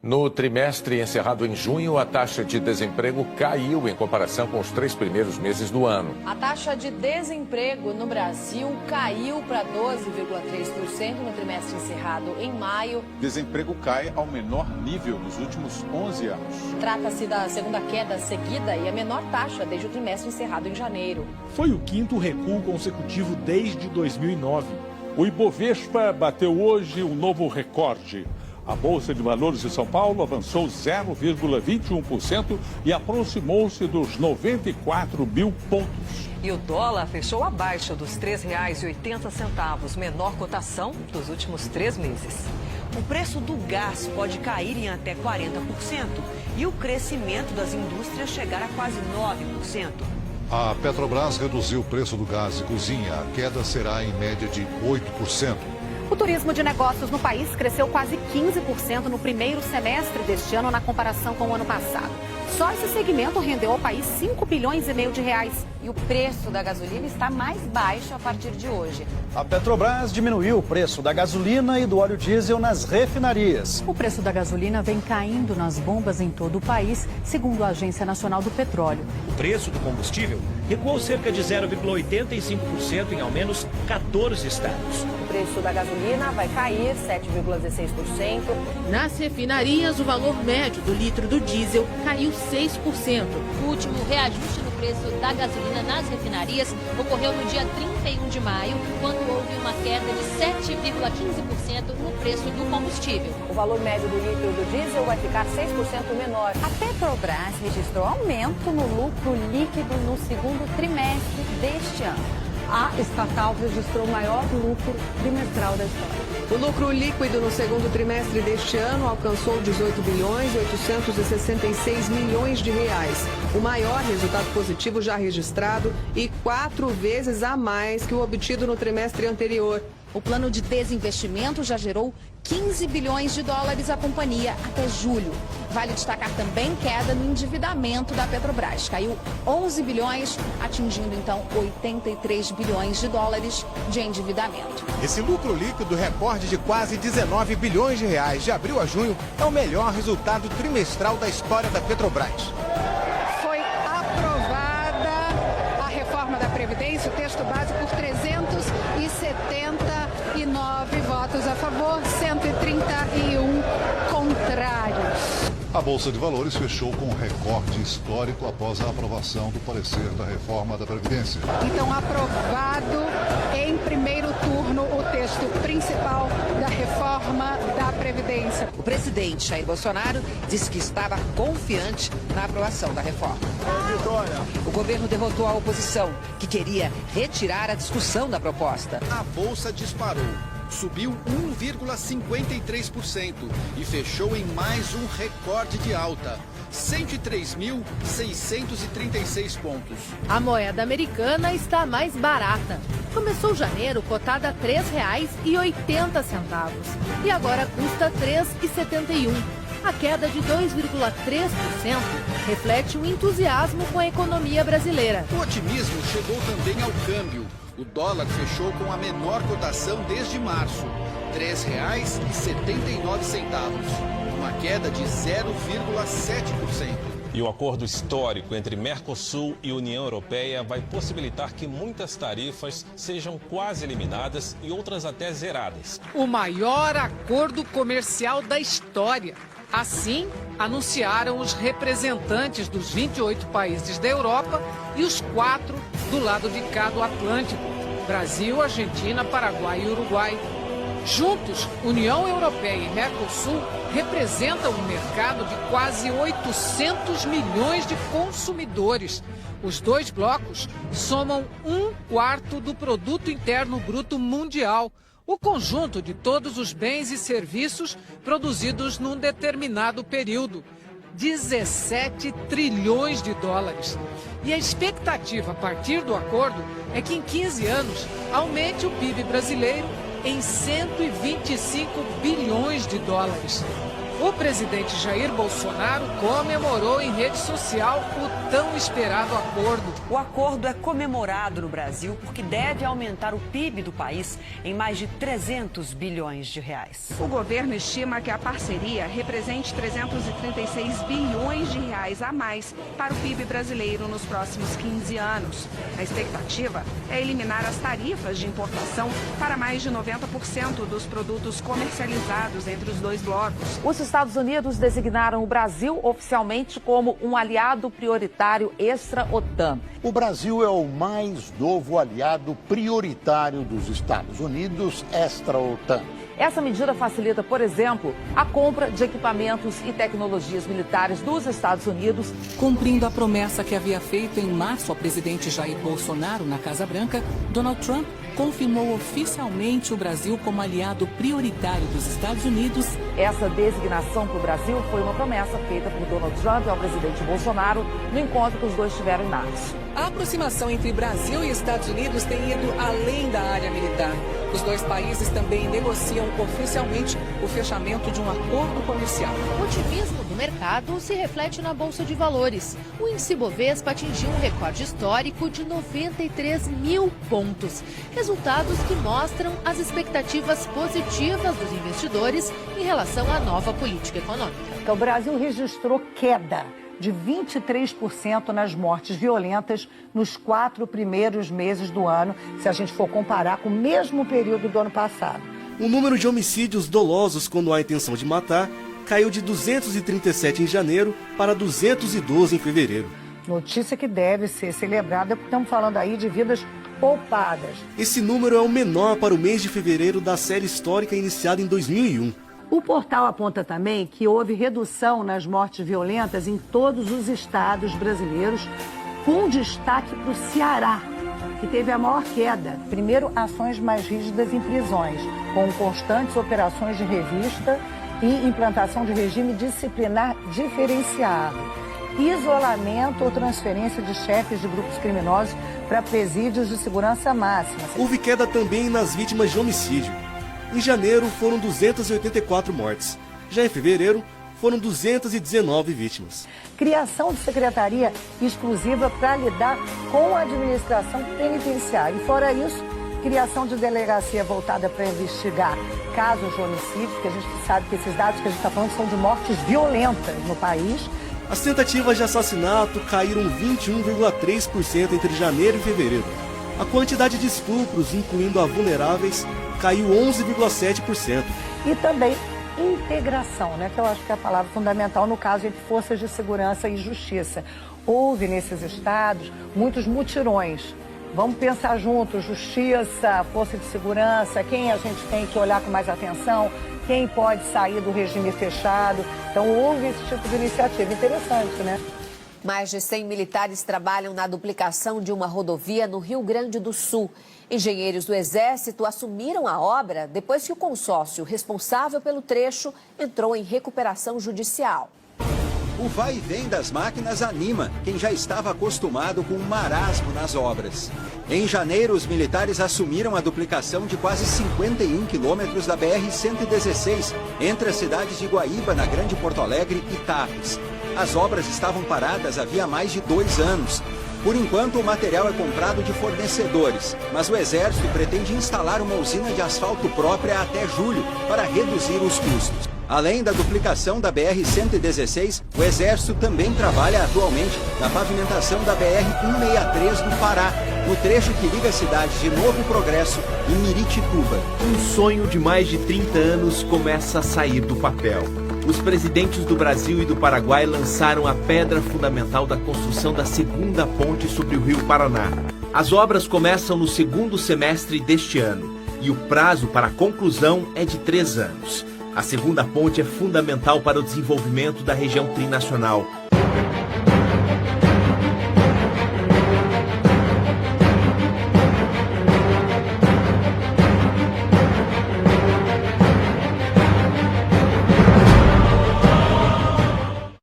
No trimestre encerrado em junho, a taxa de desemprego caiu em comparação com os 3 primeiros meses do ano. A taxa de desemprego no Brasil caiu para 12,3% no trimestre encerrado em maio. Desemprego cai ao menor nível nos últimos 11 anos. Trata-se da segunda queda seguida e a menor taxa desde o trimestre encerrado em janeiro. Foi o 5º recuo consecutivo desde 2009. O Ibovespa bateu hoje um novo recorde. A Bolsa de Valores de São Paulo avançou 0,21% e aproximou-se dos 94 mil pontos. E o dólar fechou abaixo dos R$ 3,80, menor cotação dos últimos 3 meses. O preço do gás pode cair em até 40% e o crescimento das indústrias chegar a quase 9%. A Petrobras reduziu o preço do gás de cozinha. A queda será em média de 8%. O turismo de negócios no país cresceu quase 15% no primeiro semestre deste ano na comparação com o ano passado. Só esse segmento rendeu ao país 5 bilhões e meio de reais. E o preço da gasolina está mais baixo a partir de hoje. A Petrobras diminuiu o preço da gasolina e do óleo diesel nas refinarias. O preço da gasolina vem caindo nas bombas em todo o país, segundo a Agência Nacional do Petróleo. O preço do combustível recuou cerca de 0,85% em ao menos 14 estados. O preço da gasolina vai cair 7,16%. Nas refinarias, o valor médio do litro do diesel caiu 6%. O último reajuste no preço da gasolina nas refinarias ocorreu no dia 31 de maio, quando houve uma queda de 7,15% no preço do combustível. O valor médio do litro do diesel vai ficar 6% menor. A Petrobras registrou aumento no lucro líquido no segundo trimestre deste ano. A estatal registrou o maior lucro trimestral da história. O lucro líquido no segundo trimestre deste ano alcançou 18 bilhões e 866 milhões de reais. O maior resultado positivo já registrado e 4 vezes a mais que o obtido no trimestre anterior. O plano de desinvestimento já gerou 15 bilhões de dólares à companhia até julho. Vale destacar também queda no endividamento da Petrobras. Caiu 11 bilhões, atingindo então 83 bilhões de dólares de endividamento. Esse lucro líquido recorde de quase 19 bilhões de reais de abril a junho é o melhor resultado trimestral da história da Petrobras. Foi aprovada a reforma da Previdência, o texto base, por 379 votos a favor, 131 contrários. A Bolsa de Valores fechou com um recorde histórico após a aprovação do parecer da reforma da Previdência. Então, aprovado em primeiro turno o texto principal da reforma da Previdência. O presidente Jair Bolsonaro disse que estava confiante na aprovação da reforma. O governo derrotou a oposição, que queria retirar a discussão da proposta. A Bolsa disparou. Subiu 1,53% e fechou em mais um recorde de alta, 103.636 pontos. A moeda americana está mais barata. Começou janeiro cotada a R$ 3,80 e agora custa R$ 3,71. A queda de 2,3% reflete o entusiasmo com a economia brasileira. O otimismo chegou também ao câmbio. O dólar fechou com a menor cotação desde março, R$ 3,79, uma queda de 0,7%. E o acordo histórico entre Mercosul e União Europeia vai possibilitar que muitas tarifas sejam quase eliminadas e outras até zeradas. O maior acordo comercial da história. Assim, anunciaram os representantes dos 28 países da Europa e os 4 do lado de cá do Atlântico: Brasil, Argentina, Paraguai e Uruguai. Juntos, União Europeia e Mercosul representam um mercado de quase 800 milhões de consumidores. Os dois blocos somam 1/4 do produto interno bruto mundial, o conjunto de todos os bens e serviços produzidos num determinado período. 17 trilhões de dólares. E a expectativa a partir do acordo é que em 15 anos aumente o PIB brasileiro em 125 bilhões de dólares. O presidente Jair Bolsonaro comemorou em rede social o tão esperado acordo. O acordo é comemorado no Brasil porque deve aumentar o PIB do país em mais de 300 bilhões de reais. O governo estima que a parceria represente 336 bilhões de reais a mais para o PIB brasileiro nos próximos 15 anos. A expectativa é eliminar as tarifas de importação para mais de 90% dos produtos comercializados entre os dois blocos. Os Estados Unidos designaram o Brasil oficialmente como um aliado prioritário extra-OTAN. O Brasil é o mais novo aliado prioritário dos Estados Unidos extra-OTAN. Essa medida facilita, por exemplo, a compra de equipamentos e tecnologias militares dos Estados Unidos. Cumprindo a promessa que havia feito em março ao presidente Jair Bolsonaro na Casa Branca, Donald Trump confirmou oficialmente o Brasil como aliado prioritário dos Estados Unidos. Essa designação para o Brasil foi uma promessa feita por Donald Trump ao presidente Bolsonaro no encontro que os dois tiveram em março. A aproximação entre Brasil e Estados Unidos tem ido além da área militar. Os dois países também negociam oficialmente o fechamento de um acordo comercial. O otimismo do mercado se reflete na Bolsa de Valores. O índice Bovespa atingiu um recorde histórico de 93 mil pontos. Resultados que mostram as expectativas positivas dos investidores em relação à nova política econômica. O Brasil registrou queda de 23% nas mortes violentas nos 4 primeiros meses do ano, se a gente for comparar com o mesmo período do ano passado. O número de homicídios dolosos quando há intenção de matar caiu de 237 em janeiro para 212 em fevereiro. Notícia que deve ser celebrada, porque estamos falando aí de vidas poupadas. Esse número é o menor para o mês de fevereiro da série histórica iniciada em 2001. O portal aponta também que houve redução nas mortes violentas em todos os estados brasileiros, com destaque para o Ceará, que teve a maior queda. Primeiro, ações mais rígidas em prisões, com constantes operações de revista e implantação de regime disciplinar diferenciado. Isolamento ou transferência de chefes de grupos criminosos para presídios de segurança máxima. Houve queda também nas vítimas de homicídio. Em janeiro foram 284 mortes. Já em fevereiro foram 219 vítimas. Criação de secretaria exclusiva para lidar com a administração penitenciária. E fora isso, criação de delegacia voltada para investigar casos de homicídio, porque a gente sabe que esses dados que a gente está falando são de mortes violentas no país. As tentativas de assassinato caíram 21,3% entre janeiro e fevereiro. A quantidade de estupros, incluindo a vulneráveis, caiu 11,7%. E também integração, né, que eu acho que é a palavra fundamental no caso entre forças de segurança e justiça. Houve nesses estados muitos mutirões. Vamos pensar juntos, justiça, força de segurança, quem a gente tem que olhar com mais atenção, quem pode sair do regime fechado. Então houve esse tipo de iniciativa. Interessante, né? Mais de 100 militares trabalham na duplicação de uma rodovia no Rio Grande do Sul. Engenheiros do Exército assumiram a obra depois que o consórcio responsável pelo trecho entrou em recuperação judicial. O vai e vem das máquinas anima quem já estava acostumado com o marasmo nas obras. Em janeiro, os militares assumiram a duplicação de quase 51 quilômetros da BR-116, entre as cidades de Guaíba, na Grande Porto Alegre, e Tapes. As obras estavam paradas havia mais de 2 anos. Por enquanto, o material é comprado de fornecedores, mas o Exército pretende instalar uma usina de asfalto própria até julho para reduzir os custos. Além da duplicação da BR-116, o Exército também trabalha atualmente na pavimentação da BR-163 do Pará, no trecho que liga as cidades de Novo Progresso e Miritituba. Um sonho de mais de 30 anos começa a sair do papel. Os presidentes do Brasil e do Paraguai lançaram a pedra fundamental da construção da segunda ponte sobre o Rio Paraná. As obras começam no segundo semestre deste ano e o prazo para a conclusão é de 3 anos. A segunda ponte é fundamental para o desenvolvimento da região trinacional.